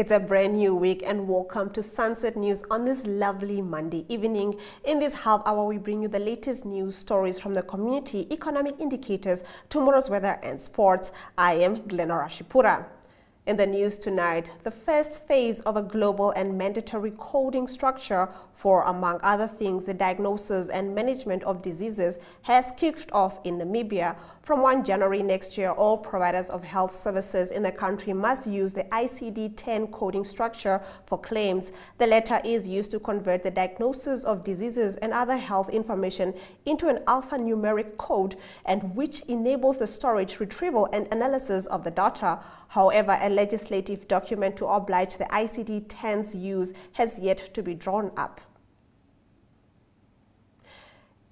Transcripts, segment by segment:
It's a brand new week and welcome to Sunset News on this lovely Monday evening. In this half hour, we bring you the latest news stories from the community, economic indicators, tomorrow's weather and sports. I am Glenora Shipura. In the news tonight, the first phase of a global and mandatory coding structure for, among other things, the diagnosis and management of diseases has kicked off in Namibia. From 1 January next year, all providers of health services in the country must use the ICD-10 coding structure for claims. The latter is used to convert the diagnosis of diseases and other health information into an alphanumeric code, and which enables the storage, retrieval, and analysis of the data. However, a legislative document to oblige the ICD-10's use has yet to be drawn up.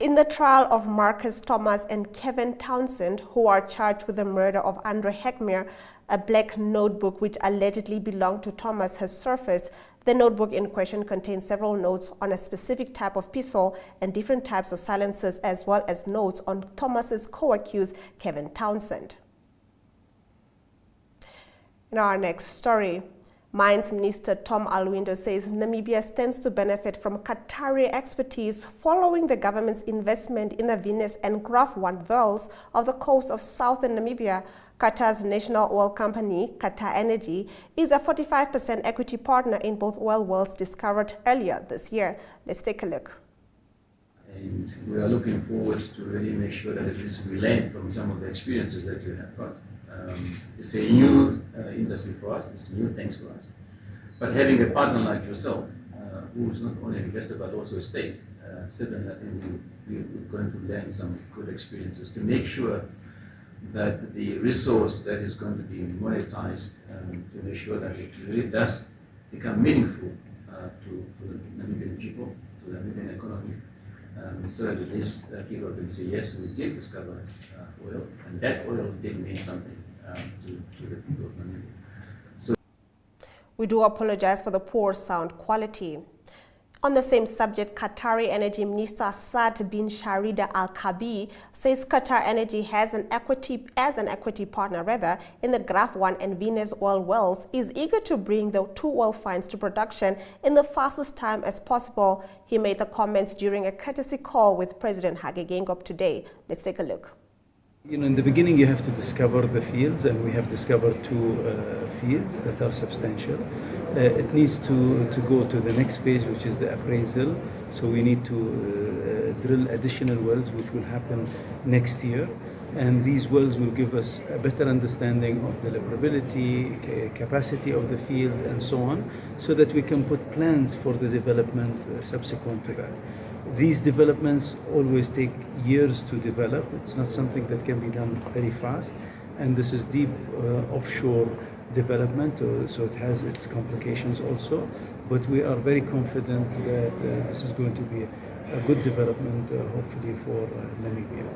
In the trial of Marcus Thomas and Kevin Townsend, who are charged with the murder of Andre Heckmeyer, a black notebook which allegedly belonged to Thomas has surfaced. The notebook in question contains several notes on a specific type of pistol and different types of silencers, as well as notes on Thomas's co-accused Kevin Townsend. In our next story, Mines Minister Tom Alwindo says Namibia stands to benefit from Qatari expertise following the government's investment in the Venus and Graph 1 wells of the coast of southern Namibia. Qatar's national oil company, Qatar Energy, is a 45% equity partner in both oil wells discovered earlier this year. Let's take a look. And we are looking forward to really make sure that at least we learn from some of the experiences that you have got. It's a new industry for us, it's new things for us. But having a partner like yourself, who is not only an investor but also a state, certainly I think we're going to learn some good experiences to make sure that the resource that is going to be monetized, to make sure that it really does become meaningful to the Namibian people, to the Namibian economy. So that at least people can say, yes, we did discover oil, and that oil did mean something to the people of Namibia. So we do apologize for the poor sound quality. On the same subject, Qatari Energy Minister Saad bin Sharida Al-Kabi says Qatar Energy has an equity partner in the Graph 1 and Venus oil wells, is eager to bring the two oil finds to production in the fastest time as possible. He made the comments during a courtesy call with President Hage Geingob today. Let's take a look. In the beginning you have to discover the fields, and we have discovered two fields that are substantial. It needs to go to the next phase, which is the appraisal. So we need to drill additional wells, which will happen next year. And these wells will give us a better understanding of deliverability, capacity of the field, and so on, so that we can put plans for the development subsequent to that. These developments always take years to develop. It's not something that can be done very fast. And this is deep offshore development, so it has its complications also. But we are very confident that this is going to be a good development, hopefully, for Namibia.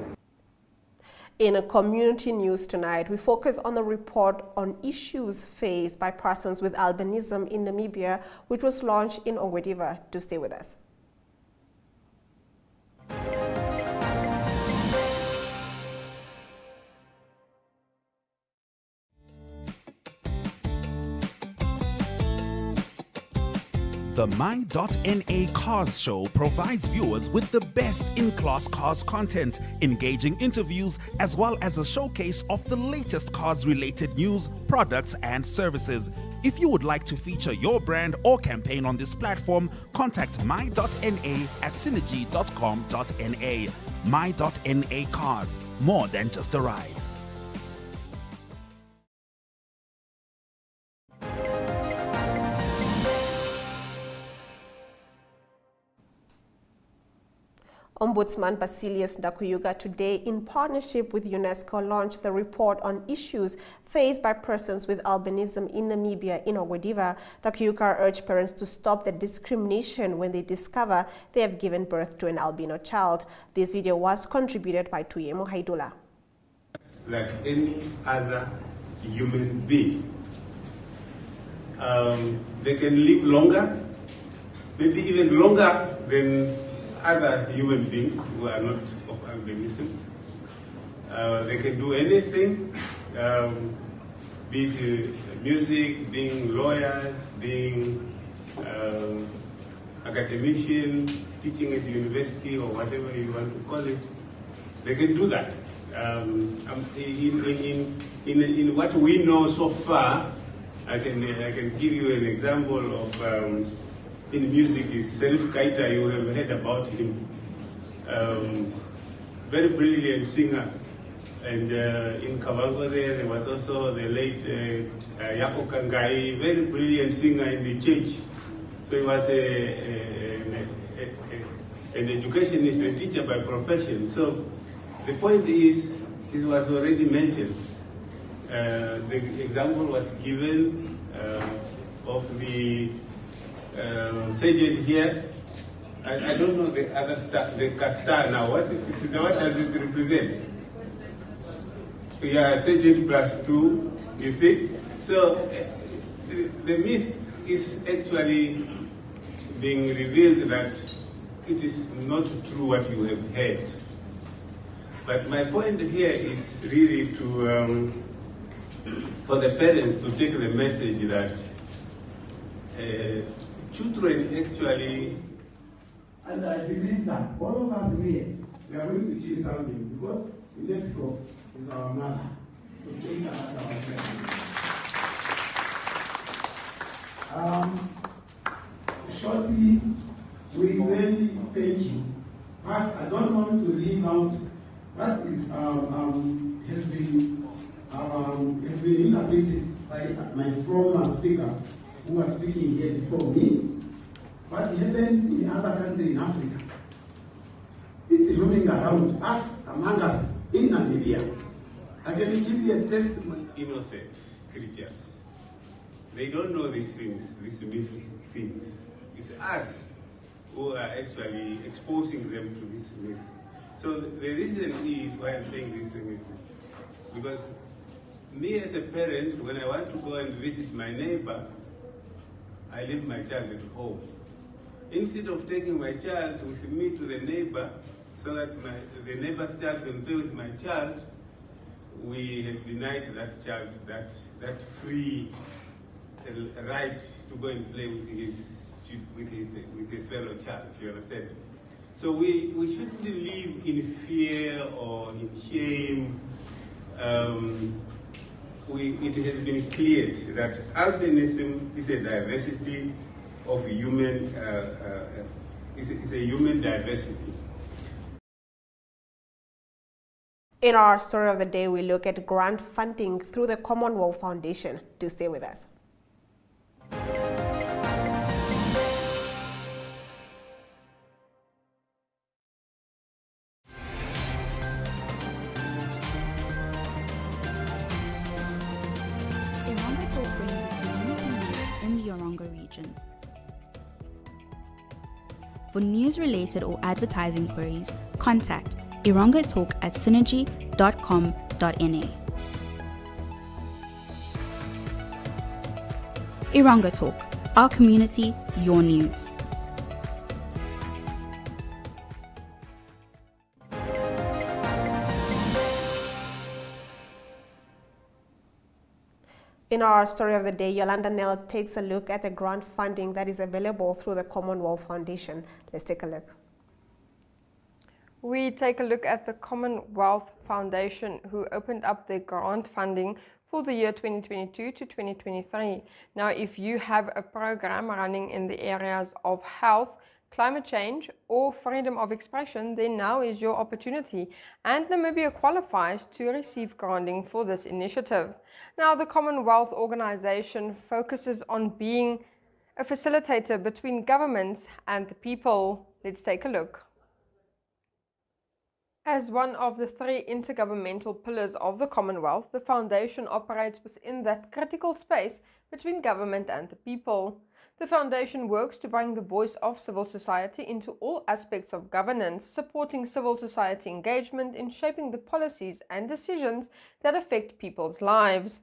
In a community news tonight, we focus on the report on issues faced by persons with albinism in Namibia, which was launched in Gotv. Do stay with us. The My.NA Cars Show provides viewers with the best in-class cars content, engaging interviews, as well as a showcase of the latest cars-related news, products, and services. If you would like to feature your brand or campaign on this platform, contact My.NA at synergy.com.na. My.NA Cars, more than just a ride. Ombudsman Basilius Ndakuyuga today, in partnership with UNESCO, launched the report on issues faced by persons with albinism in Namibia in Gotv. Ndakuyuga urged parents to stop the discrimination when they discover they have given birth to an albino child. This video was contributed by Tuyemo Haidula. Like any other human being, they can live longer, maybe even longer than other human beings who are not of albinism. They can do anything. be it music, being lawyers, being academician, teaching at university or whatever you want to call it, they can do that. In what we know so far, I can give you an example of in music is Serif Kaita. You have heard about him. Very brilliant singer. And in Kavango there was also the late Yako Kangai, very brilliant singer in the church. So he was an educationist, a teacher by profession. So the point is, it was already mentioned. The example was given of the sergeant here. I don't know the other star, the castar now. What does it represent? Yeah, sergeant +2, you see? So the myth is actually being revealed that it is not true what you have heard. But my point here is really to, for the parents to take the message that children actually... And I believe that all of us here, we are going to choose something because UNESCO is our mother. To take care of our shortly, we really thank you. But I don't want to leave out what is has been interpreted by my former speaker who was speaking here before me. What happens in other countries in Africa? It is roaming around us, among us, in Namibia. I can give you a testimony. Innocent creatures. They don't know these things, these mythic things. It's us who are actually exposing them to this myth. So the reason is why I'm saying this thing is because me as a parent, when I want to go and visit my neighbor, I leave my child at home. Instead of taking my child with me to the neighbor so that the neighbor's child can play with my child, we have denied that child that free right to go and play with his fellow child, you understand? So we shouldn't live in fear or in shame. It has been cleared that albinism is a diversity of human, is a human diversity. In our story of the day, we look at grant funding through the Commonwealth Foundation. Do stay with us. Oneuptwo brings community news in the Orongo region. For news-related or advertising queries, contact irongotalk@synergy.com.na. Orongo Talk, our community, your news. In our story of the day, Yolanda Nell takes a look at the grant funding that is available through the Commonwealth Foundation. Let's take a look. We take a look at the Commonwealth Foundation, who opened up their grant funding for the year 2022 to 2023. Now, if you have a program running in the areas of health, climate change or freedom of expression, then now is your opportunity, and Namibia qualifies to receive granting for this initiative. Now, the Commonwealth organization focuses on being a facilitator between governments and the people. Let's take a look. As one of the three intergovernmental pillars of the Commonwealth, the Foundation operates within that critical space between government and the people. The Foundation works to bring the voice of civil society into all aspects of governance, supporting civil society engagement in shaping the policies and decisions that affect people's lives.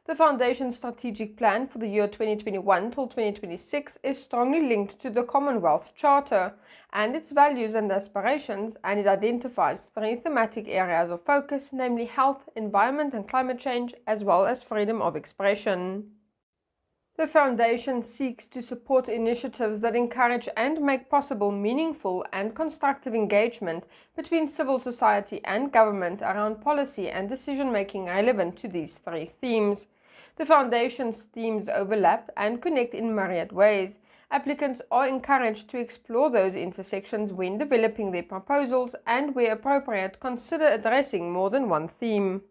The Foundation's strategic plan for the year 2021 till 2026 is strongly linked to the Commonwealth Charter and its values and aspirations, and it identifies 3 thematic areas of focus, namely health, environment and climate change, as well as freedom of expression. The Foundation seeks to support initiatives that encourage and make possible meaningful and constructive engagement between civil society and government around policy and decision-making relevant to these 3 themes. The Foundation's themes overlap and connect in myriad ways. Applicants are encouraged to explore those intersections when developing their proposals and, where appropriate, consider addressing more than one theme.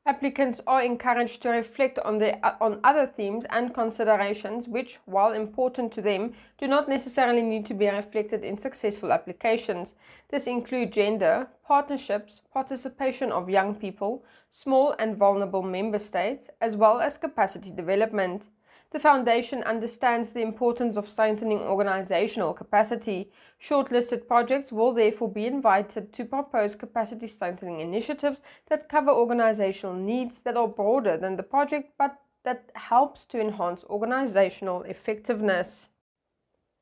Applicants are encouraged to reflect on other themes and considerations which, while important to them, do not necessarily need to be reflected in successful applications. This includes gender, partnerships, participation of young people, small and vulnerable member states, as well as capacity development. The Foundation understands the importance of strengthening organizational capacity. Shortlisted projects will therefore be invited to propose capacity strengthening initiatives that cover organizational needs that are broader than the project, but that helps to enhance organizational effectiveness.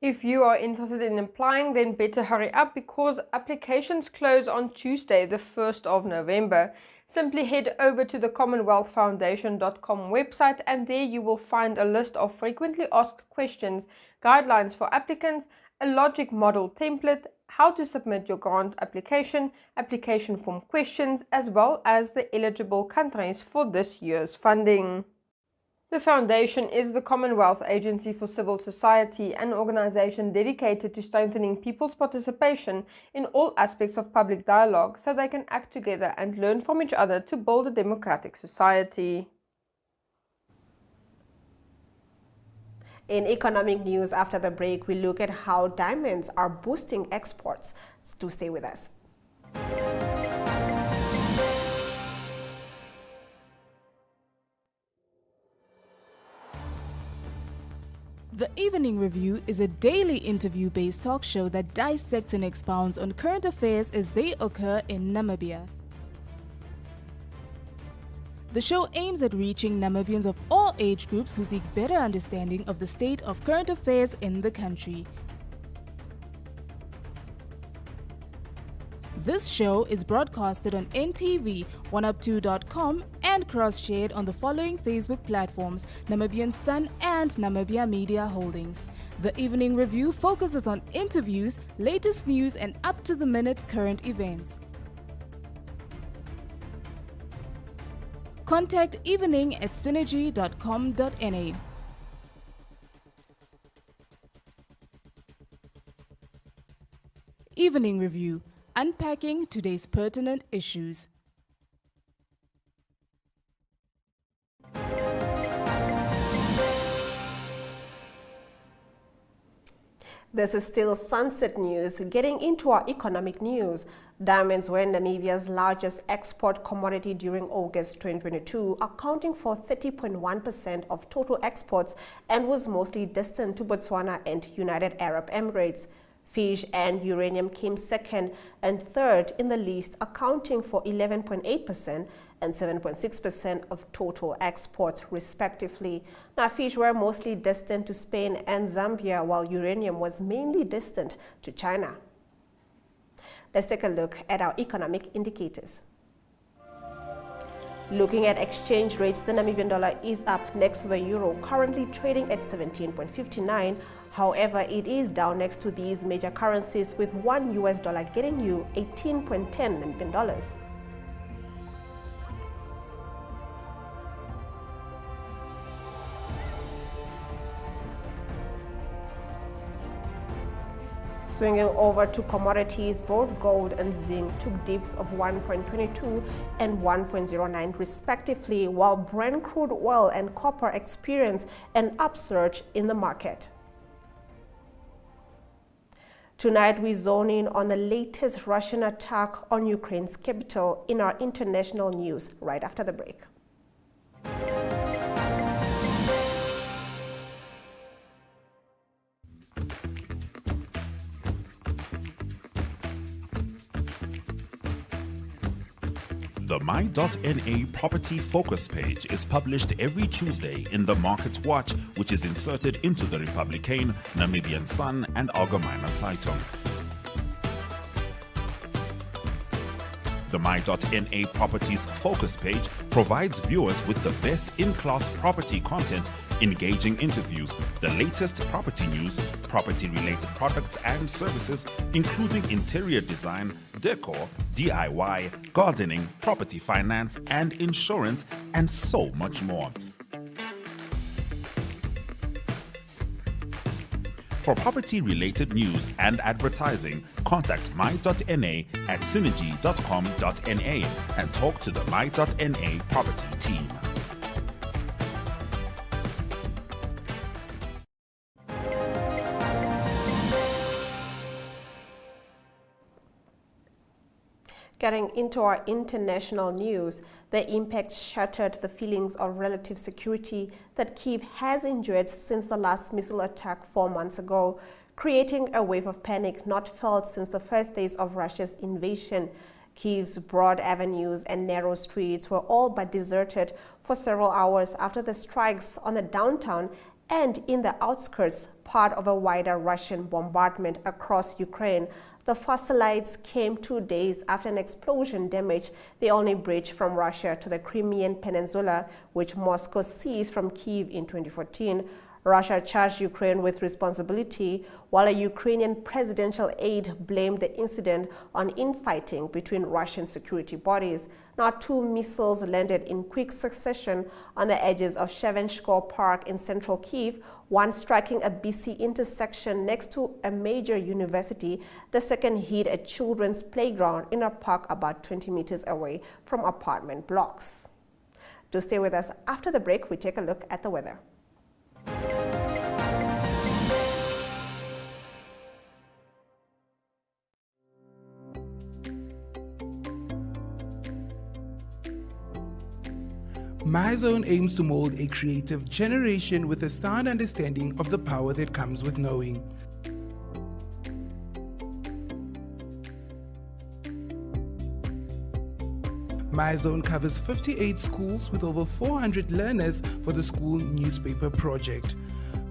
If you are interested in applying, then better hurry up, because applications close on Tuesday, the 1st of November. Simply head over to the commonwealthfoundation.com website, and there you will find a list of frequently asked questions, guidelines for applicants, a logic model template, how to submit your grant application, application form questions, as well as the eligible countries for this year's funding. The Foundation is the Commonwealth Agency for Civil Society, an organization dedicated to strengthening people's participation in all aspects of public dialogue so they can act together and learn from each other to build a democratic society. In economic news after the break, we look at how diamonds are boosting exports. Do stay with us. The Evening Review is a daily interview-based talk show that dissects and expounds on current affairs as they occur in Namibia. The show aims at reaching Namibians of all age groups who seek better understanding of the state of current affairs in the country. This show is broadcasted on NTV, Oneuptwo.com, and cross-shared on the following Facebook platforms: Namibian Sun and Namibia Media Holdings. The Evening Review focuses on interviews, latest news, and up-to-the-minute current events. Contact Evening at synergy.com.na. Evening Review, unpacking today's pertinent issues. This is still Sunset News. Getting into our economic news, diamonds were Namibia's largest export commodity during August 2022, accounting for 30.1% of total exports, and was mostly destined to Botswana and United Arab Emirates. Fish and uranium came second and third in the list, accounting for 11.8% and 7.6% of total exports, respectively. Now, fish were mostly destined to Spain and Zambia, while uranium was mainly destined to China. Let's take a look at our economic indicators. Looking at exchange rates, the Namibian dollar is up next to the euro, currently trading at 17.59. However, it is down next to these major currencies, with $1 getting you 18.10 Namibian dollars. Swinging over to commodities, both gold and zinc took dips of 1.22 and 1.09 respectively, while Brent crude oil and copper experienced an upsurge in the market. Tonight, we zone in on the latest Russian attack on Ukraine's capital in our international news right after the break. The My.NA Property Focus page is published every Tuesday in the Market Watch, which is inserted into the Republican, Namibian Sun, and Allgemeine Zeitung. The My.NA Properties Focus page provides viewers with the best in-class property content, engaging interviews, the latest property news, property-related products and services, including interior design, decor, DIY, gardening, property finance and insurance, and so much more. For property-related news and advertising, contact My.NA at synergy.com.na and talk to the My.NA property team. Getting into our international news, the impact shattered the feelings of relative security that Kyiv has enjoyed since the last missile attack 4 months ago, creating a wave of panic not felt since the first days of Russia's invasion. Kyiv's broad avenues and narrow streets were all but deserted for several hours after the strikes on the downtown and in the outskirts, part of a wider Russian bombardment across Ukraine. The fusilides came 2 days after an explosion damaged the only bridge from Russia to the Crimean Peninsula, which Moscow seized from Kyiv in 2014. Russia charged Ukraine with responsibility, while a Ukrainian presidential aide blamed the incident on infighting between Russian security bodies. Now, 2 missiles landed in quick succession on the edges of Shevenshko Park in central Kyiv, one striking a busy intersection next to a major university. The second hit a children's playground in a park about 20 meters away from apartment blocks. Do stay with us. After the break, we take a look at the weather. MyZone aims to mold a creative generation with a sound understanding of the power that comes with knowing. MyZone covers 58 schools with over 400 learners for the school newspaper project.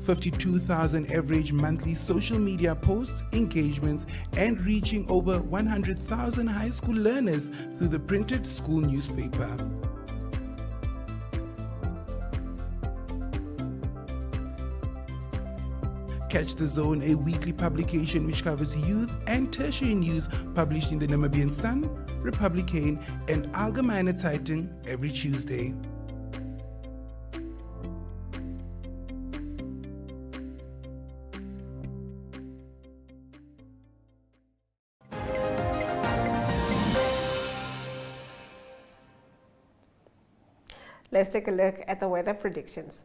52,000 average monthly social media posts, engagements, and reaching over 100,000 high school learners through the printed school newspaper. Catch the Zone, a weekly publication which covers youth and tertiary news published in the Namibian Sun, Republican, and Allgemeine Zeitung every Tuesday. Let's take a look at the weather predictions.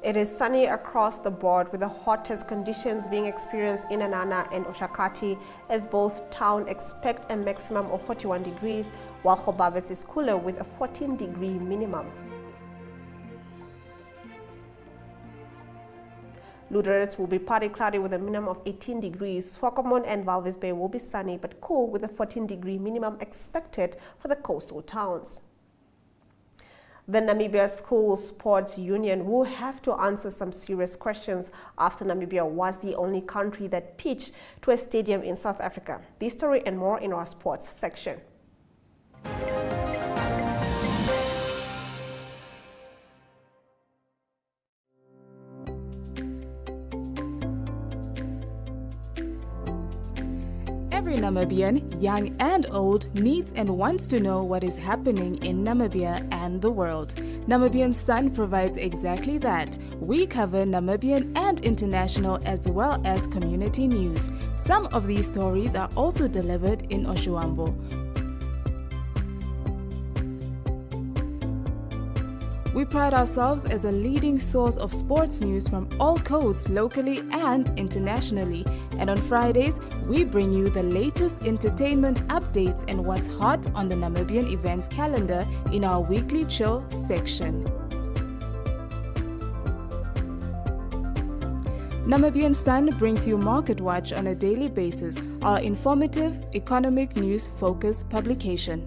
It is sunny across the board, with the hottest conditions being experienced in Anana and Oshakati, as both towns expect a maximum of 41 degrees, while Gotv is cooler with a 14-degree minimum. Luderitz will be partly cloudy with a minimum of 18 degrees. Swakopmund and Walvis Bay will be sunny but cool with a 14-degree minimum expected for the coastal towns. The Namibia School Sports Union will have to answer some serious questions after Namibia was the only country that pitched to a stadium in South Africa. This story and more in our sports section. Every Namibian, young and old, needs and wants to know what is happening in Namibia and the world. Namibian Sun provides exactly that. We cover Namibian and international as well as community news. Some of these stories are also delivered in Oshuambo. We pride ourselves as a leading source of sports news from all codes, locally and internationally. And on Fridays, we bring you the latest entertainment updates and what's hot on the Namibian events calendar in our weekly chill section. Namibian Sun brings you Market Watch on a daily basis, our informative, economic news-focused publication.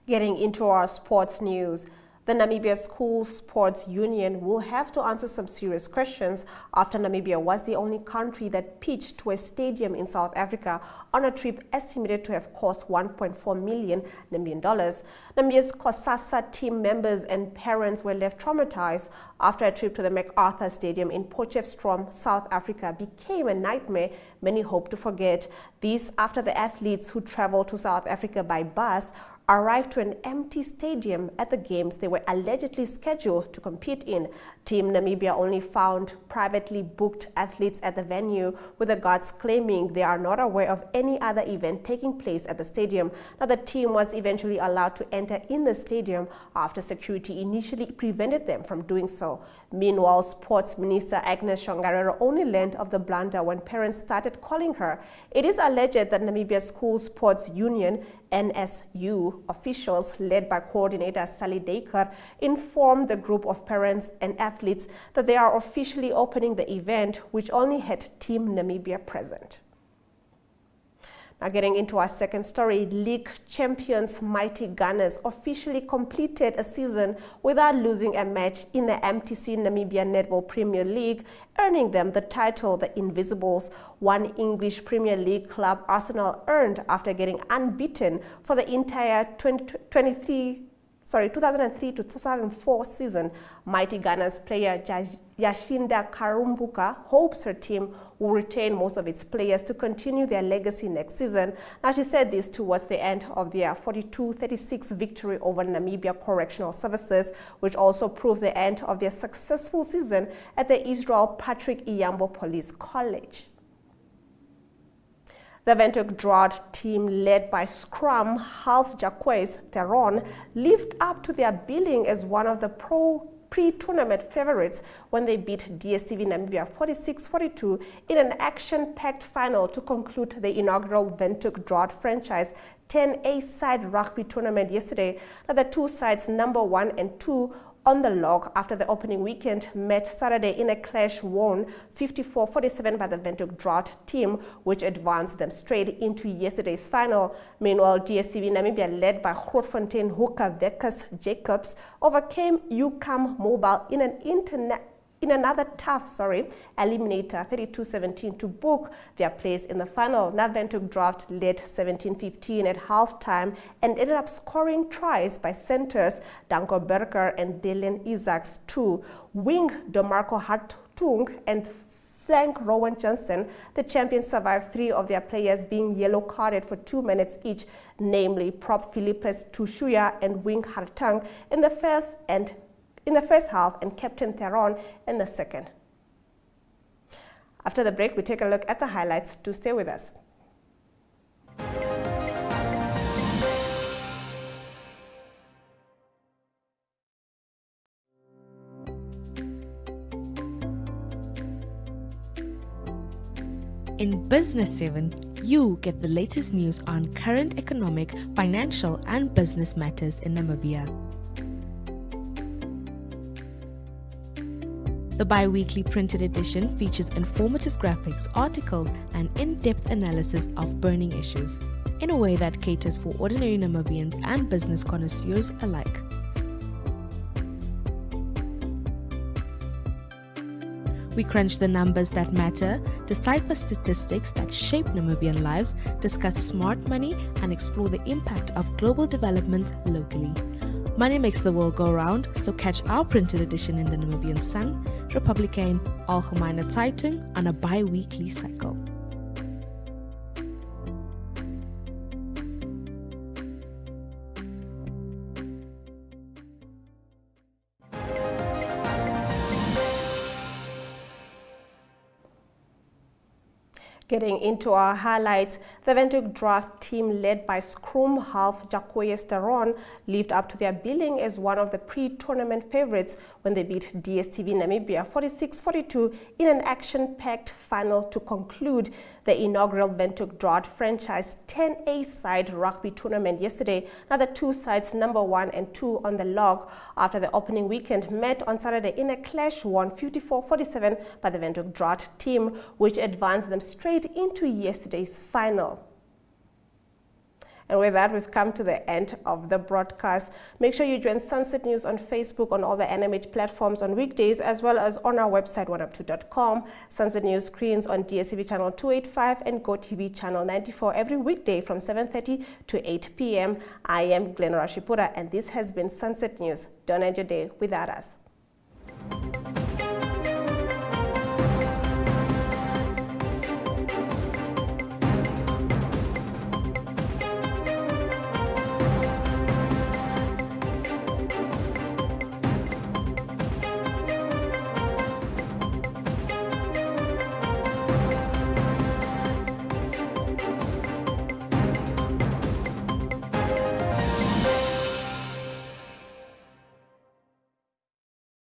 Getting into our sports news, the Namibia School Sports Union will have to answer some serious questions after Namibia was the only country that pitched to a stadium in South Africa on a trip estimated to have cost $1.4 million Namibian dollars. Namibia's COSASA team members and parents were left traumatized after a trip to the MacArthur Stadium in Potchefstroom, South Africa became a nightmare many hope to forget. This after the athletes who traveled to South Africa by bus arrived to an empty stadium at the games they were allegedly scheduled to compete in. Team Namibia only found privately booked athletes at the venue, with the guards claiming they are not aware of any other event taking place at the stadium. Now, the team was eventually allowed to enter in the stadium after security initially prevented them from doing so. Meanwhile, Sports Minister Agnes Shongarero only learned of the blunder when parents started calling her. It is alleged that Namibia School Sports Union NSU officials, led by coordinator Sally Daker, informed the group of parents and athletes that they are officially opening the event, which only had Team Namibia present. Now, getting into our second story, league champions Mighty Gunners officially completed a season without losing a match in the MTC Namibia Netball Premier League, earning them the title the Invisibles. One English Premier League club, Arsenal, earned after getting unbeaten for the entire 2003 to 2004 season. Mighty Gunners player Yashinda Karumbuka hopes her team will retain most of its players to continue their legacy next season. Now, she said this towards the end of their 42-36 victory over Namibia Correctional Services, which also proved the end of their successful season at the Israel Patrick Iyambo Police College. The Windhoek Drought team, led by scrum half Jacques Theron, lived up to their billing as one of the pre-tournament favorites when they beat Dstv Namibia 46-42 in an action-packed final to conclude the inaugural Windhoek Drought franchise 10A side rugby tournament yesterday. Now, the two sides, number 1 and 2, on the log after the opening weekend, met Saturday in a clash won 54-47 by the Windhoek Drought team, which advanced them straight into yesterday's final. Meanwhile, Dstv Namibia, led by Grootfontein hooker Wekes Jacobs, overcame UCAM Mobile in another tough eliminator 32-17 to book their place in the final. Now, Windhoek Drought led 17-15 at halftime and ended up scoring tries by centers Danko Berger and Dylan Isaacs, 2, wing DeMarco Hartung and flank Rowan Johnson. The champions survived 3 of their players being yellow carded for 2 minutes each, namely prop Philippus Tushuya and wing Hartung in the first half and Captain Theron in the second. After the break, we take a look at the highlights. Do stay with us. In Business 7, you get the latest news on current economic, financial, and business matters in Namibia. The bi-weekly printed edition features informative graphics, articles, and in-depth analysis of burning issues in a way that caters for ordinary Namibians and business connoisseurs alike. We crunch the numbers that matter, decipher statistics that shape Namibian lives, discuss smart money, and explore the impact of global development locally. Money makes the world go round, so catch our printed edition in the Namibian Sun, Republican, Algemene Zeitung on a bi-weekly cycle. Getting into our highlights, the Windhoek Draft team led by scrum half Jacoye Steron lived up to their billing as one of the pre-tournament favorites when they beat Dstv Namibia 46-42 in an action-packed final to conclude the inaugural Windhoek Draft franchise 10A side rugby tournament yesterday. Now the two sides, number 1 and 2 on the log after the opening weekend, met on Saturday in a clash won 54-47 by the Windhoek Draft team, which advanced them straight into yesterday's final. And with that, we've come to the end of the broadcast. Make sure you join Sunset News on Facebook, on all the NMH platforms on weekdays, as well as on our website, Oneuptwo.com. Sunset News screens on Dstv channel 285 and Gotv channel 94 every weekday from 7:30 to 8 p.m. I am Glenn Rashipura, and this has been Sunset News. Don't end your day without us.